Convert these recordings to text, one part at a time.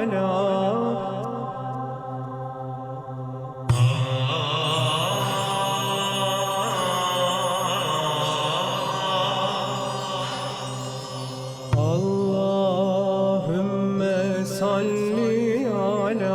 Allahümme salli ala.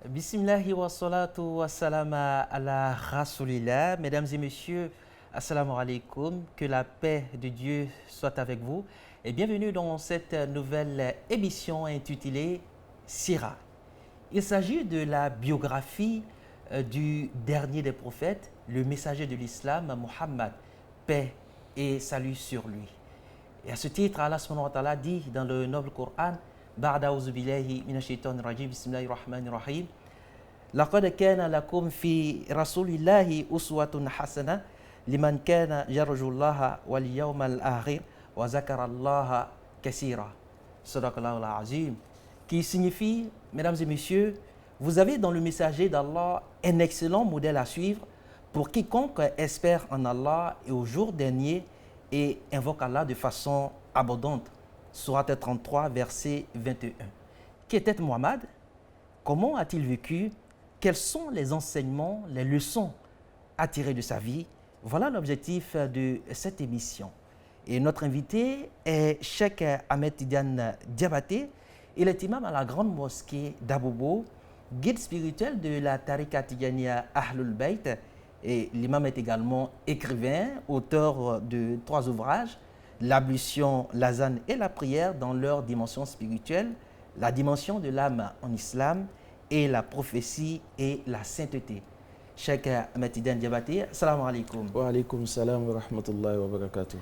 Bismillahi wa salatu wa salama ala rasulillah. Mesdames et messieurs, assalamu alaikum. Que la paix de Dieu soit avec vous et bienvenue dans cette nouvelle émission intitulée Sira. Il s'agit de la biographie du dernier des prophètes, le messager de l'islam, Muhammad, paix et salut sur lui. Et à ce titre, Allah subhanahu wa ta'ala dit dans le noble Coran, Ba'da auzu billahi minash shaitanir rajim, bismillahir rahmanir rahim, Laqad kana lakum fi rasulillahi uswatun hasana liman kana yarjullaha wal yawmal akhir wa zakarallaha kaseera. Sadaqallahul azim, qui signifie, mesdames et messieurs, vous avez dans le messager d'Allah un excellent modèle à suivre pour quiconque espère en Allah et au jour dernier et invoque Allah de façon abondante. Sourate 33, verset 21. Qui était Muhammad? Comment a-t-il vécu? Quels sont les enseignements, les leçons à tirer de sa vie? Voilà l'objectif de cette émission. Et notre invité est Cheikh Ahmed Tidiane Diabaté. Il est imam à la grande mosquée d'Abobo, guide spirituel de la Tariqa Tidjaniya Ahlul Bayt. Et l'imam est également écrivain, auteur de 3 ouvrages, l'ablution, l'azan et la prière dans leur dimension spirituelle, la dimension de l'âme en islam et la prophétie et la sainteté. Cheikh Ahmed Tidiane Diabaté, assalamu alaikum. Wa alaikum salam wa rahmatullahi wa barakatuh.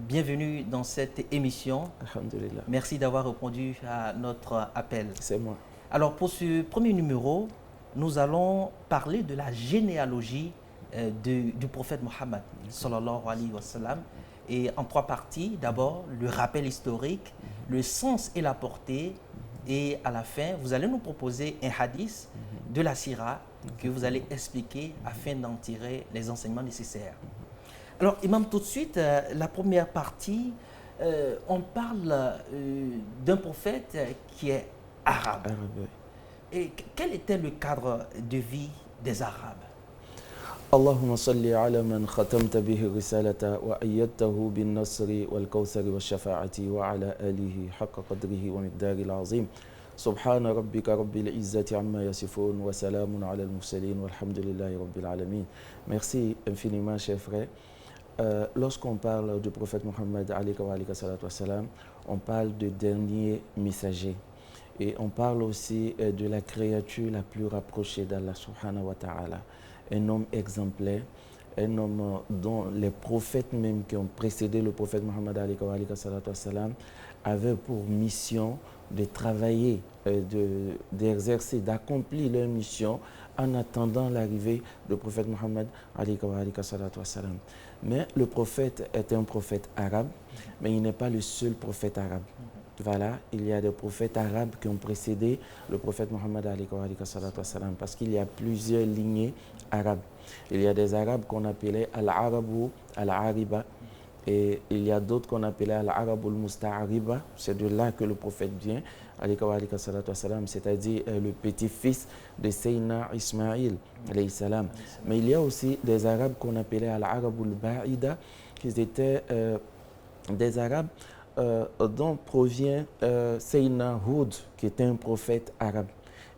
Bienvenue dans cette émission. Alhamdulillah. Merci d'avoir répondu à notre appel. C'est moi. Alors pour ce premier numéro, nous allons parler de la généalogie du prophète Mohammed sallallahu alayhi wa sallam, et en 3 parties. D'abord, le rappel historique, le sens et la portée, et à la fin, vous allez nous proposer un hadith de la Sira que vous allez expliquer afin d'en tirer les enseignements nécessaires. Alors, Imam, tout de suite, la première partie, on parle d'un prophète qui est arabe. Et quel était le cadre de vie des Arabes? اللهم صل على من ختمت به الرسالة وأيدته بالنصر والكوثر والشفاعة وعلى آله حق قدره ومقداره العظيم سبحان ربك رب العزة عما يصفون وسلام على المرسلين والحمد لله رب العالمين. Merci infiniment, chers frères. Lorsqu'on parle du prophète Mohammed alayhi salatu wassalam, on parle de dernier messager. Et on parle aussi de la créature la plus rapprochée d'Allah subhanahu wa ta'ala. Un homme exemplaire, un homme dont les prophètes même qui ont précédé le prophète Mohammed avaient pour mission de travailler, d'exercer, d'accomplir leur mission en attendant l'arrivée du prophète Mohammed. Mais le prophète est un prophète arabe, mais il n'est pas le seul prophète arabe. Voilà, il y a des prophètes arabes qui ont précédé le prophète Mohammed parce qu'il y a plusieurs lignées arabes. Il y a des arabes qu'on appelait al-arabu al-ariba et il y a d'autres qu'on appelait al-arabu al-musta'ariba. C'est de là que le prophète vient, c'est-à-dire le petit-fils de Sayyidina Ismaïl. Mais il y a aussi des arabes qu'on appelait al-arabu al-ba'ida, qui étaient des arabes dont provient Sayyidina Hud, qui était un prophète arabe,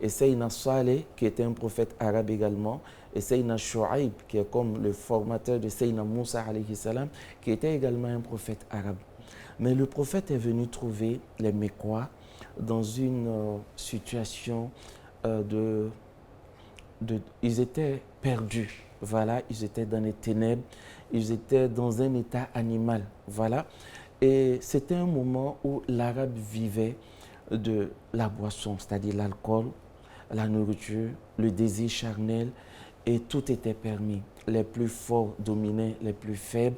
et Sayyidina Saleh, qui était un prophète arabe également, et Sayyidina Shu'aib, qui est comme le formateur de Sayyidina Moussa alayhi salam, qui était également un prophète arabe. Mais le prophète est venu trouver les Mécois dans une situation ils étaient perdus, voilà, ils étaient dans les ténèbres, ils étaient dans un état animal, voilà. Et c'était un moment où l'arabe vivait de la boisson, c'est-à-dire l'alcool, la nourriture, le désir charnel, et tout était permis. Les plus forts dominaient les plus faibles.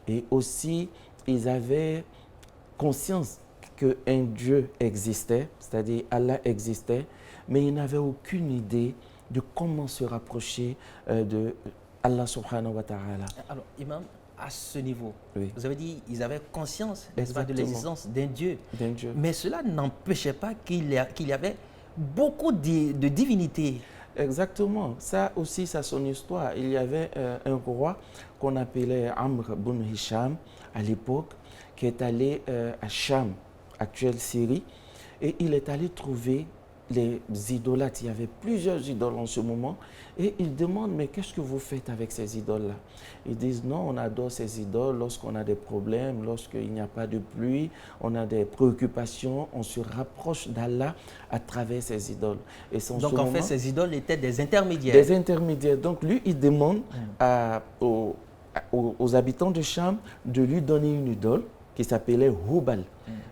Et aussi, ils avaient conscience qu'un Dieu existait, c'est-à-dire Allah existait, mais ils n'avaient aucune idée de comment se rapprocher de Allah subhanahu wa ta'ala. Alors, Imam, à ce niveau. Oui. Vous avez dit ils avaient conscience, n'est-ce pas, de Exactement. l'existence d'un Dieu. D'un Dieu. Mais cela n'empêchait pas qu'il y avait beaucoup de divinités. Exactement. Ça aussi, c'est son histoire. Il y avait un roi qu'on appelait Amr ibn Hisham à l'époque, qui est allé à Cham, actuelle Syrie, et il est allé trouver les idolâtres. Il y avait plusieurs idoles en ce moment, et il demande, mais qu'est-ce que vous faites avec ces idoles-là? Ils disent, non, on adore ces idoles lorsqu'on a des problèmes, lorsqu'il n'y a pas de pluie, on a des préoccupations, on se rapproche d'Allah à travers ces idoles. Et c'est Donc ce en moment, fait, ces idoles étaient des intermédiaires. des intermédiaires. Donc lui, il demande aux habitants de Cham de lui donner une idole qui s'appelait Hubal.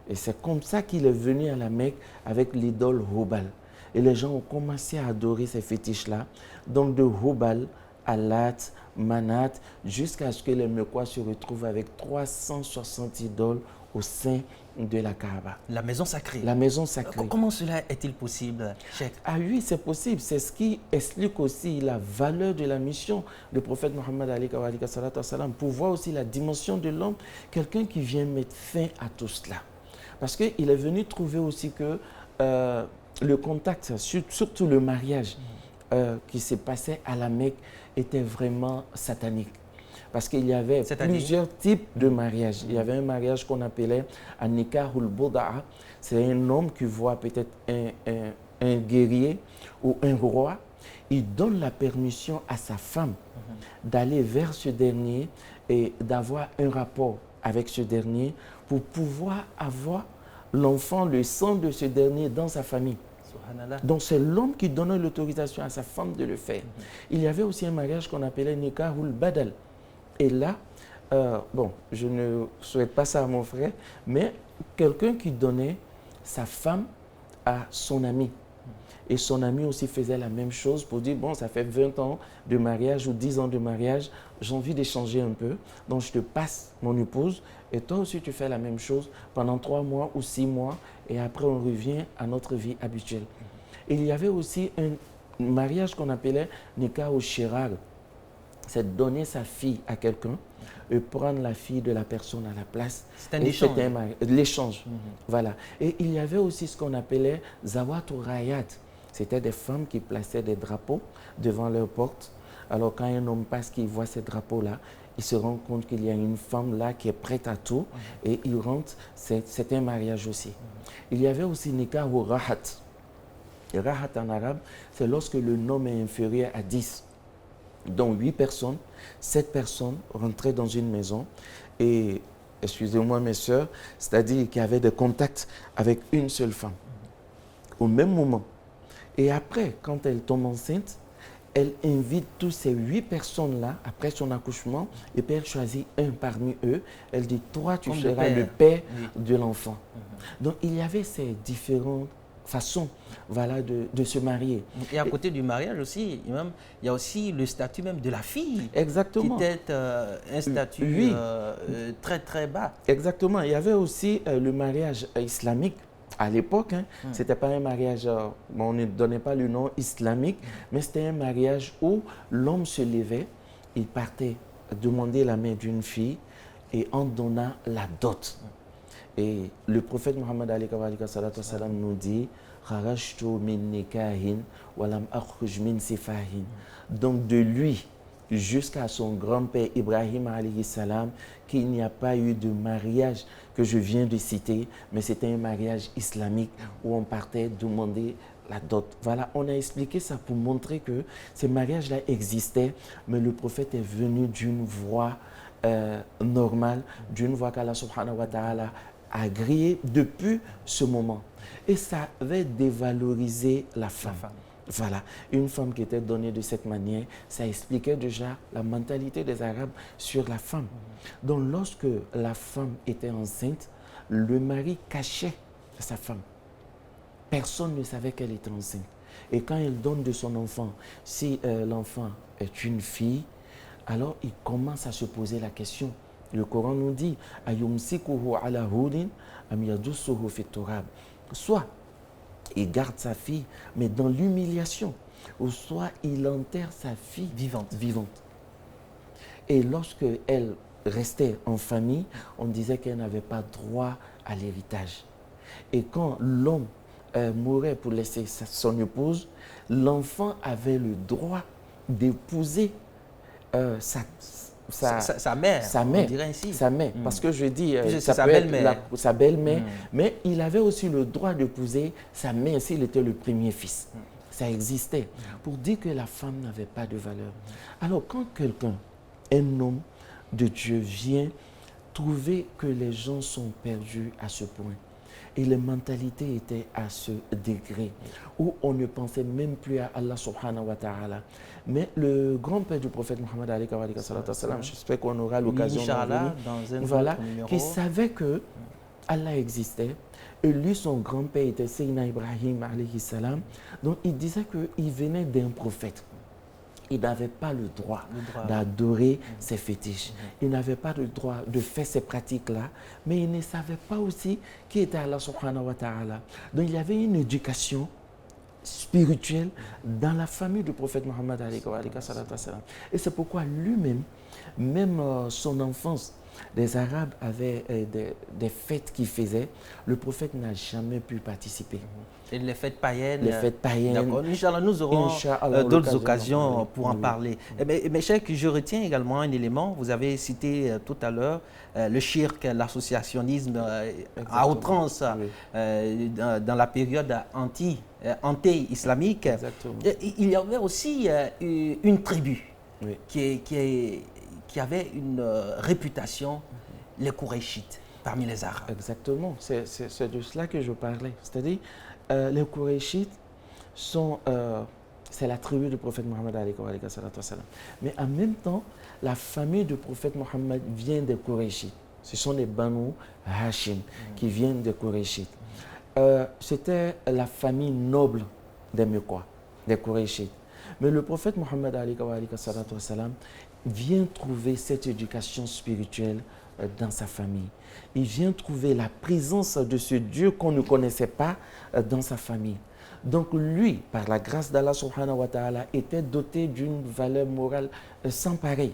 Et c'est comme ça qu'il est venu à la Mecque avec l'idole Hubal. Et les gens ont commencé à adorer ces fétiches-là. Donc de Hubal à Lat, Manat, jusqu'à ce que les Mecquois se retrouvent avec 360 idoles au sein de la Kaaba. La maison sacrée. La maison sacrée. Comment cela est-il possible, Cheikh? Ah oui, c'est possible. C'est ce qui explique aussi la valeur de la mission du prophète Mohammed pour voir aussi la dimension de l'homme, quelqu'un qui vient mettre fin à tout cela. Parce qu'il est venu trouver aussi que le contact, surtout le mariage qui se passait à la Mecque, était vraiment satanique. Parce qu'il y avait plusieurs types de mariages. Il y avait un mariage qu'on appelait un nikahul boda'a. C'est un homme qui voit peut-être un guerrier ou un roi. Il donne la permission à sa femme d'aller vers ce dernier et d'avoir un rapport avec ce dernier pour pouvoir avoir l'enfant, le sang de ce dernier dans sa famille. Donc c'est l'homme qui donnait l'autorisation à sa femme de le faire. Il y avait aussi un mariage qu'on appelait nikahul badal. Et là, bon, je ne souhaite pas ça à mon frère, mais quelqu'un qui donnait sa femme à son ami. Et son ami aussi faisait la même chose pour dire, bon, ça fait 20 ans de mariage ou 10 ans de mariage, j'ai envie d'échanger un peu, donc je te passe mon épouse, et toi aussi tu fais la même chose pendant 3 mois ou 6 mois, et après on revient à notre vie habituelle. Et il y avait aussi un mariage qu'on appelait Nikah au Shirar. C'est donner sa fille à quelqu'un et prendre la fille de la personne à la place. C'est un échange. L'échange. Voilà. Et il y avait aussi ce qu'on appelait Zawat ou Rayat. C'était des femmes qui plaçaient des drapeaux devant leur porte. Alors quand un homme passe, qu'il voit ces drapeaux-là, il se rend compte qu'il y a une femme là qui est prête à tout et il rentre. C'est un mariage aussi. Il y avait aussi Nikah ou Rahat. Et Rahat en arabe, c'est lorsque le nombre est inférieur à 10. Donc 8 personnes, 7 personnes rentraient dans une maison et, excusez-moi mes soeurs, c'est-à-dire qu'il y avait des contacts avec une seule femme au même moment. Et après, quand elle tombe enceinte, elle invite tous ces 8 personnes-là, après son accouchement, et puis elle choisit un parmi eux. Elle dit, toi, tu seras le père de l'enfant. Donc il y avait ces différentes façon, voilà, de se marier. Et à côté du mariage aussi, il y a aussi le statut même de la fille. Exactement. Qui était un statut très très bas. Exactement. Il y avait aussi le mariage islamique. À l'époque, ce n'était pas un mariage, on ne donnait pas le nom islamique, mais c'était un mariage où l'homme se levait, il partait demander la main d'une fille et en donnant la dot. Et le prophète Mohammed nous dit donc de lui jusqu'à son grand-père Ibrahim alayhi salam, qu'il n'y a pas eu de mariage que je viens de citer, mais c'était un mariage islamique où on partait demander la dot. Voilà, on a expliqué ça pour montrer que ces mariages-là existaient, mais le prophète est venu d'une voie normale, d'une voie qu'Allah subhanahu wa ta'ala a grillé depuis ce moment. Et ça avait dévalorisé la femme. Voilà, une femme qui était donnée de cette manière, ça expliquait déjà la mentalité des Arabes sur la femme. Donc lorsque la femme était enceinte, le mari cachait sa femme. Personne ne savait qu'elle était enceinte. Et quand elle donne de son enfant, si l'enfant est une fille, alors il commence à se poser la question. Le Coran nous dit soit il garde sa fille, mais dans l'humiliation, ou soit il enterre sa fille vivante. Et lorsque elle restait en famille, on disait qu'elle n'avait pas droit à l'héritage. Et quand l'homme mourait pour laisser son épouse, l'enfant avait le droit d'épouser sa mère, on dirait ainsi. Sa mère, parce que je dis, sa belle-mère. Sa belle-mère, mais il avait aussi le droit d'épouser sa mère s'il était le premier fils. Ça existait, pour dire que la femme n'avait pas de valeur. Alors, quand quelqu'un, un homme de Dieu vient trouver que les gens sont perdus à ce point, et les mentalités étaient à ce degré où on ne pensait même plus à Allah subhanahu wa ta'ala. Mais le grand-père du prophète Mohammed, j'espère qu'on aura l'occasion d'en venir, qui savait que Allah existait, et lui, son grand-père était Sayyidina Ibrahim alayhi salam, donc il disait qu'il venait d'un prophète. Il n'avait pas le droit d'adorer ses fétiches. Il n'avait pas le droit de faire ces pratiques-là, mais il ne savait pas aussi qui était Allah subhanahu wa ta'ala. Donc il y avait une éducation spirituelle dans la famille du prophète Mohammed alayhi salam. Et c'est pourquoi lui-même, même son enfance, les Arabes avaient des fêtes qu'ils faisaient. Le prophète n'a jamais pu participer. Et les fêtes païennes. Les fêtes païennes. D'accord. Inch'Allah, nous aurons d'autres occasions pour en parler. Mais Cheikh, je retiens également un élément. Vous avez cité tout à l'heure le shirk, l'associationnisme à outrance dans la période anti-islamique. Il y avait aussi une tribu qui avait une réputation, les Qurayshites, parmi les Arabes. Exactement, c'est de cela que je parlais. C'est-à-dire, les Qurayshites c'est la tribu du prophète Mohammed alayhi salam. Mais en même temps, la famille du prophète Mohammed vient des Qurayshites. Ce sont les Banu Hashim qui viennent des Qurayshites. C'était la famille noble des Mekwa, des Qurayshites. Mais le prophète Mohammed alayhi salam vient trouver cette éducation spirituelle dans sa famille. Il vient trouver la présence de ce Dieu qu'on ne connaissait pas dans sa famille. Donc lui, par la grâce d'Allah subhanahu wa ta'ala, était doté d'une valeur morale sans pareil.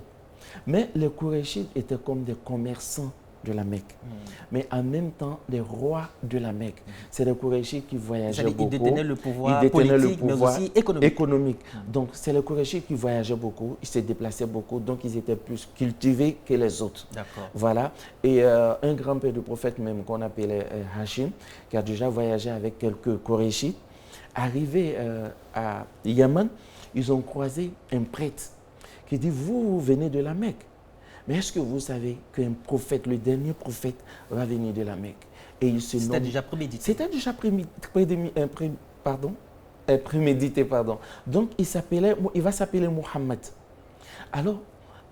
Mais les Qurayshites étaient comme des commerçants de la Mecque, mais en même temps des rois de la Mecque. C'est les Qurayshites qui voyageaient beaucoup. Ils détenaient le pouvoir politique, mais aussi économique. Donc c'est les Qurayshites qui voyageaient beaucoup, ils se déplaçaient beaucoup, donc ils étaient plus cultivés que les autres. Voilà. Et un grand-père du prophète même qu'on appelait Hashim, qui a déjà voyagé avec quelques Qurayshites, arrivé à Yaman, ils ont croisé un prêtre qui dit « Vous venez de la Mecque. Mais est-ce que vous savez qu'un prophète, le dernier prophète, va venir de la Mecque ?» Et il se nomme... C'était déjà prémédité. C'était déjà prémédité. Donc il va s'appeler Muhammad. Alors,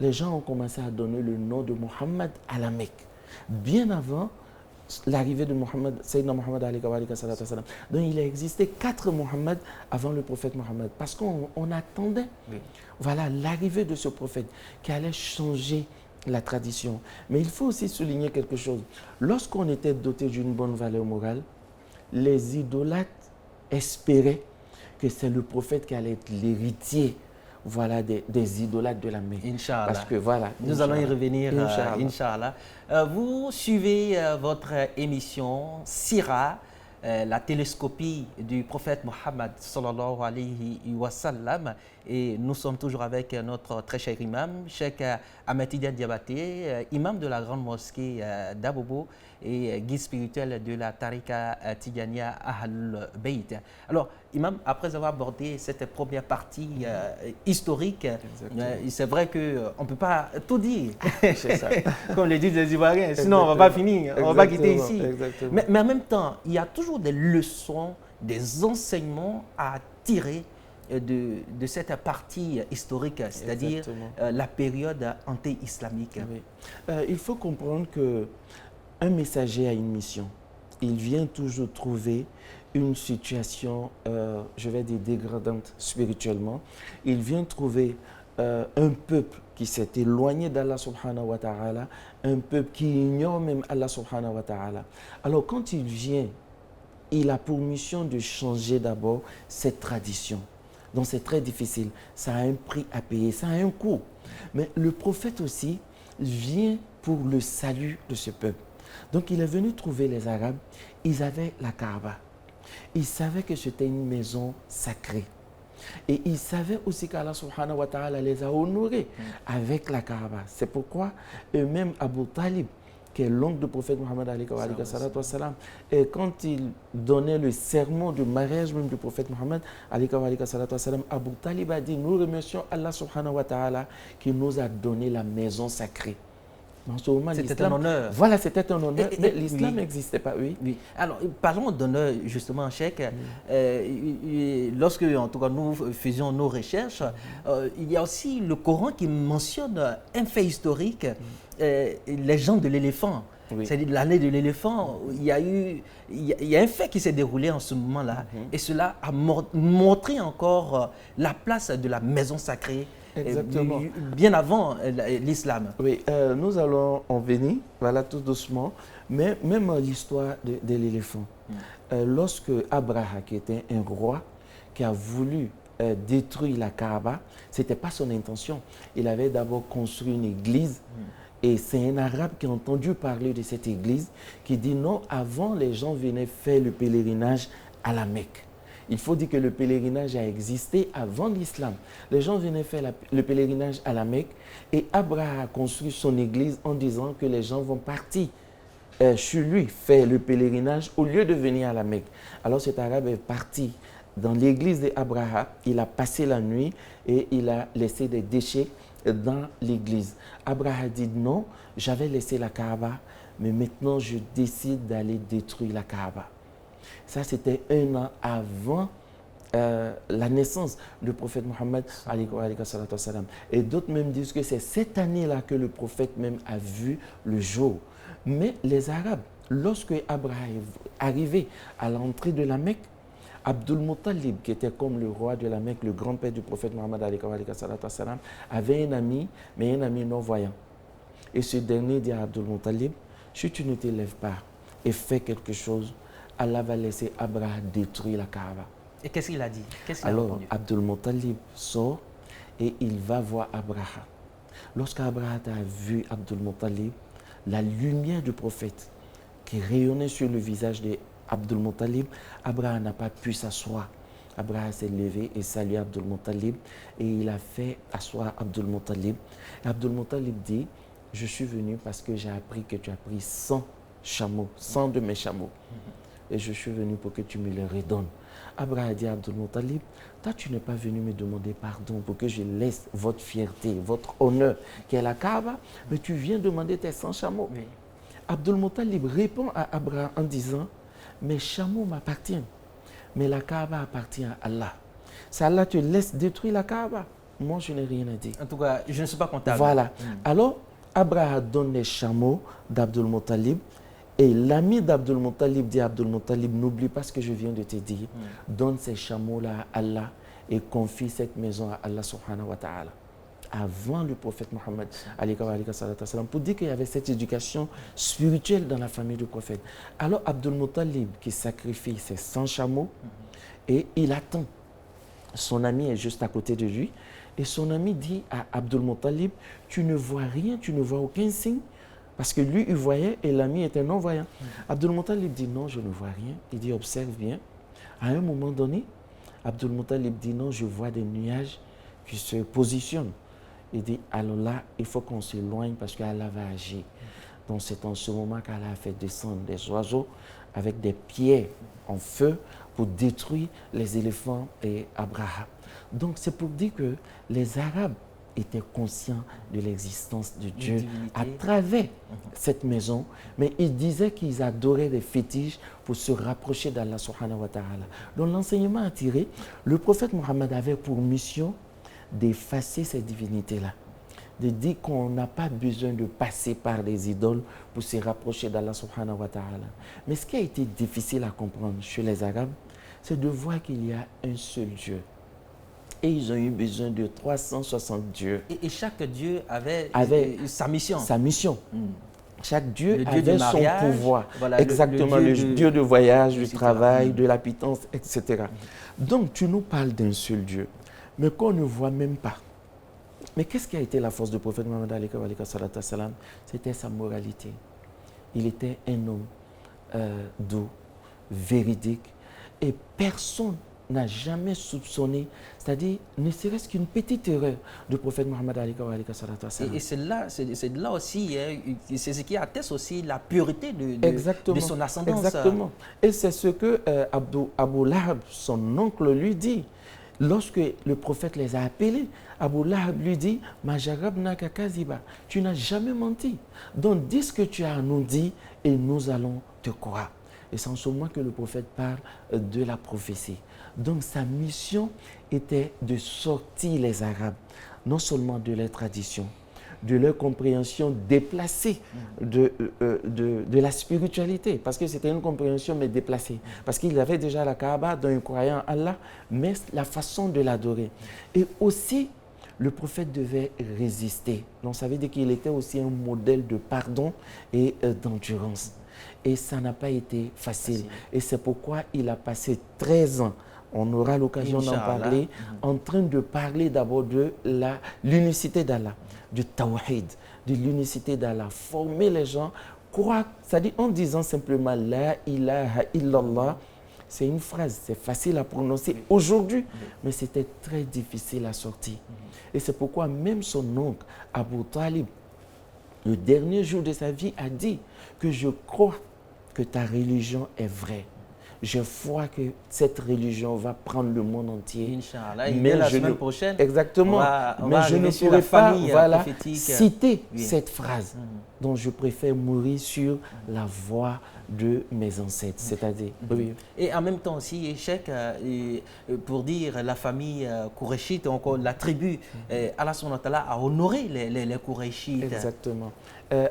les gens ont commencé à donner le nom de Muhammad à la Mecque. Bien avant l'arrivée de Muhammad, Sayyidina Muhammad alayhi salam. Donc il a existé 4 Muhammad avant le prophète Muhammad. Parce qu'on attendait l'arrivée de ce prophète qui allait changer la tradition. Mais il faut aussi souligner quelque chose. Lorsqu'on était doté d'une bonne valeur morale, les idolâtres espéraient que c'est le prophète qui allait être l'héritier des idolâtres de la Mecque. Inch'Allah. Parce que nous allons y revenir, Inch'Allah. Vous suivez votre émission Sira, la télescopie du prophète Mohammed sallallahu alayhi wa sallam, et nous sommes toujours avec notre très cher imam, Cheikh Ahmed Tidiane Diabaté, imam de la grande mosquée d'Abobo et guide spirituel de la Tariqa Tidjania Ahlul Bayt. Alors, imam, après avoir abordé cette première partie historique, c'est vrai qu'on ne peut pas tout dire, comme le disent les Ivoiriens, sinon on ne va pas finir, on ne va pas quitter ici. Mais en même temps, il y a toujours des leçons, des enseignements à tirer de cette partie historique, c'est-à-dire la période anti-islamique. Il faut comprendre qu'un messager a une mission. Il vient toujours trouver une situation, je vais dire, dégradante spirituellement. Il vient trouver un peuple qui s'est éloigné d'Allah subhanahu wa ta'ala, un peuple qui ignore même Allah subhanahu wa ta'ala. Alors quand il vient, il a pour mission de changer d'abord cette tradition. Donc c'est très difficile, ça a un prix à payer, ça a un coût. Mais le prophète aussi vient pour le salut de ce peuple. Donc il est venu trouver les Arabes, ils avaient la Kaaba. Ils savaient que c'était une maison sacrée. Et ils savaient aussi qu'Allah subhanahu wa ta'ala les a honorés avec la Kaaba. C'est pourquoi eux-mêmes, Abu Talib, qui est l'oncle du prophète Mohammed, et quand il donnait le serment de mariage même du prophète Mohammed, Abu Talib a dit, nous remercions Allah subhanahu wa ta'ala qui nous a donné la maison sacrée. C'était un honneur. Voilà, c'était un honneur, mais l'islam n'existait pas, oui. Oui. Alors, parlons d'honneur, justement, Cheikh. Lorsque, en tout cas, nous faisions nos recherches, il y a aussi le Coran qui mentionne un fait historique, les gens de l'éléphant. Oui. C'est-à-dire l'année de l'éléphant, il y a un fait qui s'est déroulé en ce moment-là, et cela a montré encore la place de la maison sacrée. Exactement. Bien avant l'islam. Oui, nous allons en venir, voilà, tout doucement, mais même l'histoire de l'éléphant. Lorsque Abraha, qui était un roi, qui a voulu détruire la Kaaba, ce n'était pas son intention. Il avait d'abord construit une église, et c'est un arabe qui a entendu parler de cette église, qui dit non, avant les gens venaient faire le pèlerinage à la Mecque. Il faut dire que le pèlerinage a existé avant l'islam. Les gens venaient faire le pèlerinage à la Mecque et Abraham a construit son église en disant que les gens vont partir chez lui faire le pèlerinage au lieu de venir à la Mecque. Alors cet arabe est parti dans l'église d'Abraham, il a passé la nuit et il a laissé des déchets dans l'église. Abraham dit non, j'avais laissé la Kaaba, mais maintenant je décide d'aller détruire la Kaaba. Ça, c'était 1 an avant la naissance du prophète Mohammed. Et d'autres même disent que c'est cette année-là que le prophète même a vu le jour. Mais les Arabes, lorsque Abraham est arrivé à l'entrée de la Mecque, Abdul Muttalib, qui était comme le roi de la Mecque, le grand-père du prophète Mohammed, avait un ami, mais un ami non-voyant. Et ce dernier dit à Abdul Muttalib, si tu ne te lèves pas et fais quelque chose, Allah va laisser Abraham détruire la Kaaba. Et qu'est-ce qu'il a dit? Alors, Abdul Muttalib sort et il va voir Abraham. Lorsqu'Abraham a vu Abdul Muttalib, la lumière du prophète qui rayonnait sur le visage d'Abdul Muttalib, Abraham n'a pas pu s'asseoir. Abraham s'est levé et salué Abdul Muttalib et il a fait asseoir Abdul Muttalib. Abdul Muttalib dit, je suis venu parce que j'ai appris que tu as pris 100 chameaux, 100 de mes chameaux. Et je suis venu pour que tu me les redonnes. Abraham dit à Abdul Muttalib, toi tu n'es pas venu me demander pardon pour que je laisse votre fierté, votre honneur qui est la Kaaba, mais tu viens demander tes 100 chameaux. Oui. Abdul Muttalib répond à Abraham en disant, mes chameaux m'appartiennent, mais la Kaaba appartient à Allah. Si Allah te laisse détruire la Kaaba, moi je n'ai rien à dire. En tout cas, je ne suis pas comptable. Voilà. Alors, Abraham donne les chameaux d'Abdul Muttalib. Et l'ami d'Abdul Muttalib dit à Abdul Muttalib, n'oublie pas ce que je viens de te dire. Donne ces chameaux-là à Allah et confie cette maison à Allah subhanahu wa ta'ala. Avant le prophète Mohammed, pour dire qu'il y avait cette éducation spirituelle dans la famille du prophète. Alors Abdul Muttalib qui sacrifie ses 100 chameaux et il attend. Son ami est juste à côté de lui. Et son ami dit à Abdul Muttalib, tu ne vois rien, tu ne vois aucun signe. Parce que lui, il voyait et l'ami était non-voyant. Abdul Muttalib dit non, je ne vois rien. Il dit observe bien. À un moment donné, Abdul Muttalib dit non, je vois des nuages qui se positionnent. Il dit alors là, il faut qu'on s'éloigne parce qu'Allah va agir. Donc c'est en ce moment qu'Allah a fait descendre des oiseaux avec des pierres en feu pour détruire les éléphants et Abraham. Donc c'est pour dire que les Arabes étaient conscients de l'existence de Dieu à travers cette maison, mais ils disaient qu'ils adoraient des fétiches pour se rapprocher d'Allah subhanahu wa ta'ala. Donc l'enseignement à tirer, le prophète Mohammed avait pour mission d'effacer ces divinités-là, de dire qu'on n'a pas besoin de passer par les idoles pour se rapprocher d'Allah subhanahu wa ta'ala. Mais ce qui a été difficile à comprendre chez les Arabes, c'est de voir qu'il y a un seul Dieu. Et ils ont eu besoin de 360 dieux. Et chaque dieu avait sa mission. Sa mission. Chaque dieu avait dieu son pouvoir. Voilà, exactement, le dieu de voyage, du travail, de la pitance, etc. Donc, tu nous parles d'un seul Dieu, mais qu'on ne voit même pas. Mais qu'est-ce qui a été la force du prophète Mohammed alayhi salatu wassalam? C'était sa moralité. Il était un homme doux, véridique, et personne n'a jamais soupçonné, c'est-à-dire ne serait-ce qu'une petite erreur du prophète Mohammed alayhi salatu wassalam. Et c'est là aussi, hein, c'est ce qui atteste aussi la pureté de son ascendance. Exactement. Et c'est ce que Abu Lahab, son oncle, lui dit. Lorsque le prophète les a appelés, Abu Lahab lui dit « Ma jarabnaka kaziba » tu n'as jamais menti. Donc dis ce que tu as à nous dit et nous allons te croire. Et c'est en ce moment que le prophète parle de la prophétie. Donc sa mission était de sortir les Arabes, non seulement de leur tradition, de leur compréhension déplacée de la spiritualité, parce que c'était une compréhension mais déplacée, parce qu'il avait déjà la Kaaba dont il croyait en Allah, mais la façon de l'adorer. Et aussi, le prophète devait résister. Donc ça veut dire qu'il était aussi un modèle de pardon et d'endurance. Et ça n'a pas été facile. Et c'est pourquoi il a passé 13 ans, on aura l'occasion d'en parler, en train de parler d'abord de l'unicité d'Allah, du tawhid, de l'unicité d'Allah, former les gens, croire, c'est-à-dire en disant simplement la ilaha illallah, c'est une phrase, c'est facile à prononcer aujourd'hui, mais c'était très difficile à sortir. Et c'est pourquoi même son oncle, Abu Talib, le dernier jour de sa vie, a dit que je crois que ta religion est vraie. Je crois que cette religion va prendre le monde entier. Inch'Allah, mais la semaine prochaine, exactement. Mais je ne pourrais pas citer cette phrase. Donc je préfère mourir sur la voie de mes ancêtres, c'est-à-dire. Et en même temps aussi, Cheikh, pour dire la famille Qurayshite, encore la tribu, Allah subhanahu wa ta'ala a honoré les Qurayshites. Exactement.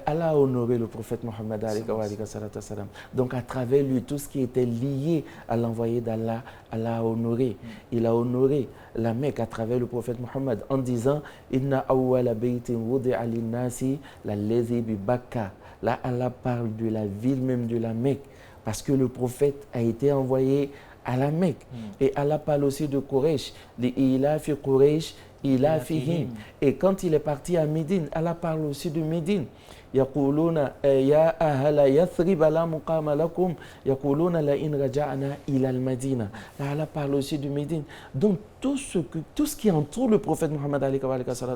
Allah a honoré le prophète Mohammed alayhi sallam. Donc à travers lui, tout ce qui était lié à l'envoyé d'Allah, Allah a honoré. Il a honoré la Mecque à travers le prophète Mohammed en disant Inna awwala baytin wudi'a lin-nasi lalladhi bi Bakka. Là, Allah parle de la ville même de la Mecque, parce que le prophète a été envoyé à la Mecque. Et Allah parle aussi de Quraysh, l'ila fi Quraysh, ila fihim. Et quand il est parti à Médine, Allah parle aussi de Médine. يقولون يا أهل يثرب لا مقام لكم يقولون لئن رجعنا إلى المدينة. Là, Allah parle aussi de Médine. Donc tout ce qui entoure le prophète Mohammed alayhi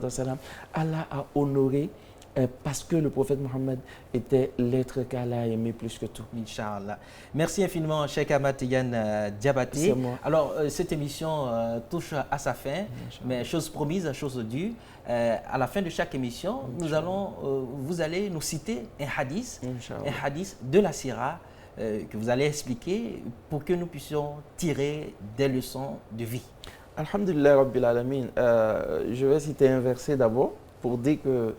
sallam, Allah a honoré parce que le prophète Mohammed était l'être qu'Allah a aimé plus que tout. Inch'Allah. Merci infiniment, Cheikh Ahmad Tidiane Diabaté. C'est moi. Alors, cette émission touche à sa fin, mais chose promise, chose due. À la fin de chaque émission, vous allez nous citer un hadith de la Sira que vous allez expliquer pour que nous puissions tirer des leçons de vie. Alhamdulillah Rabbil Alamin. Je vais citer un verset d'abord pour dire que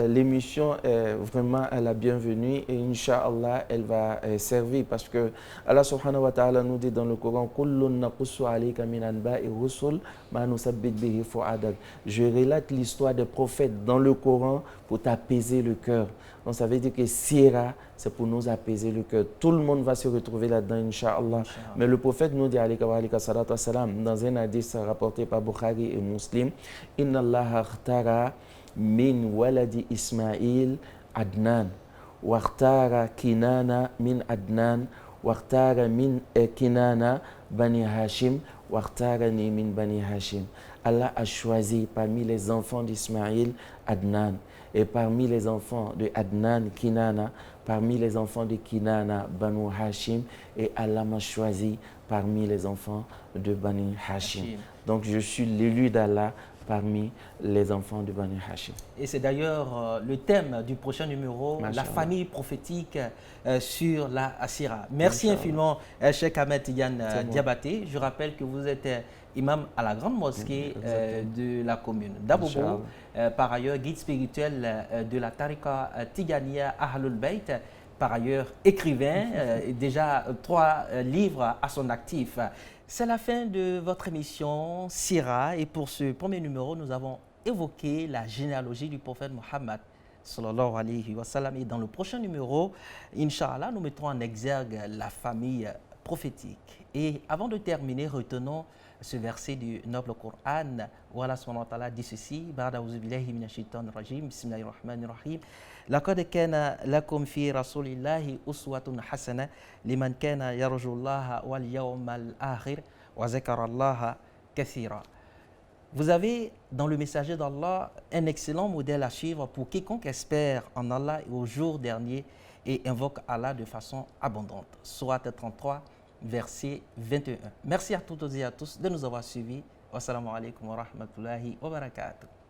l'émission est vraiment à la bienvenue et Inch'Allah elle va servir parce que Allah subhanahu wa ta'ala nous dit dans le Coran Kullun naqussu alayka min anba'i rusul ma nusabbit bihi fu'adak. Je relate l'histoire des prophètes dans le Coran pour t'apaiser le cœur. Donc ça veut dire que Sira, c'est pour nous apaiser le cœur. Tout le monde va se retrouver là-dedans, Inch'Allah. Mais le prophète nous dit, dans un hadith rapporté par Bukhari et Muslim, Inna Allah akhtara min waladi Ismaïl Adnan, wakhtara Kinana min Adnan, wakhtara min Kinana Bani Hashim, wakhtarani min Bani Hashim. Allah a choisi parmi les enfants d'Ismaïl Adnan. Et parmi les enfants de Adnan, Kinana, parmi les enfants de Kinana, Banu Hashim, et Allah m'a choisi parmi les enfants de Bani Hashim. Donc je suis l'élu d'Allah parmi les enfants de Bani Hashim. Et c'est d'ailleurs le thème du prochain numéro, la famille prophétique sur la Sira. Merci infiniment, Cheikh Ahmed Tidiane Diabaté. Je rappelle que vous êtes imam à la grande mosquée de la commune d'Abobo, par ailleurs guide spirituel de la Tariqa Tidjaniya Ahlul Bayt, par ailleurs écrivain, déjà 3 livres à son actif. C'est la fin de votre émission Sira et pour ce premier numéro, nous avons évoqué la généalogie du prophète Mohammed sallallahu alayhi wa sallam. Et dans le prochain numéro, Inch'Allah, nous mettrons en exergue la famille prophétique. Et avant de terminer, retenons ce verset du noble Coran. Voilà, subhanahu wa ta'ala dit ceci: Ba'da auzu billahi minash shaitanir rajim, bismillahir rahmanir rahim. Laqad kana lakum fi rasulillahi uswatun hasana liman kana yarjullaha wal yawmal akhir wa zakarallaha kathira. Vous avez dans le messager d'Allah un excellent modèle à suivre pour quiconque espère en Allah et au jour dernier et invoque Allah de façon abondante. Sourate 33, verset 21. Merci à toutes et à tous de nous avoir suivis. Wassalamu alaikum wa rahmatullahi wa barakatuh.